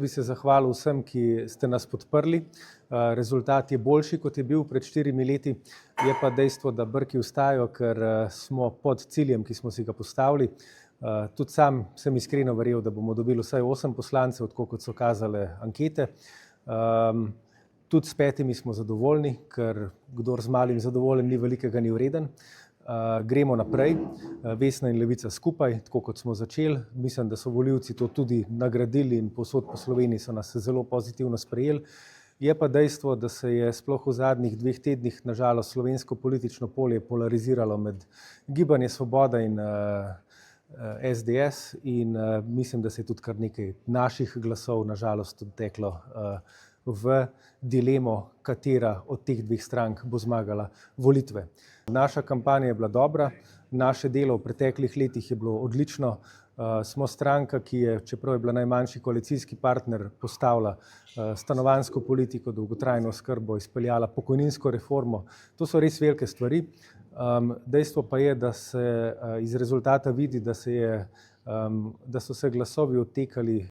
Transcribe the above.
Bi se zahvalil vsem, ki ste nas podprli. Rezultat je boljši, kot je bil pred 4 leti. Je pa dejstvo, da brki ostajajo, ker smo pod ciljem, ki smo si ga postavili. Tudi sam sem iskreno verjel, da bomo dobili vsaj 8 poslancev, tako kot so kazale ankete. Tudi s 5 smo zadovoljni, ker kdor z malim zadovoljen ni velikega ni vreden. Gremo naprej, Vesna in Levica skupaj, tako kot smo začeli. Mislim, da so volivci to tudi nagradili in povsod po Sloveniji so nas zelo pozitivno sprejeli. Je pa dejstvo, da se je sploh v zadnjih 2 tednih na žalost slovensko politično polje polariziralo med Gibanje Svoboda in SDS in mislim, da se je tudi kar nekaj naših glasov na žalost odteklo v dilemo, katera od teh 2 strank bo zmagala volitve. Naša kampanja je bila dobra, naše delo v preteklih letih je bilo odlično. Smo stranka, ki je, čeprav je bila najmanjši koalicijski partner, postavila stanovanjsko politiko, dolgotrajno oskrbo, izpeljala pokojninsko reformo. To so res velike stvari. Dejstvo pa je, da se iz rezultata vidi, da so se glasovi odtekali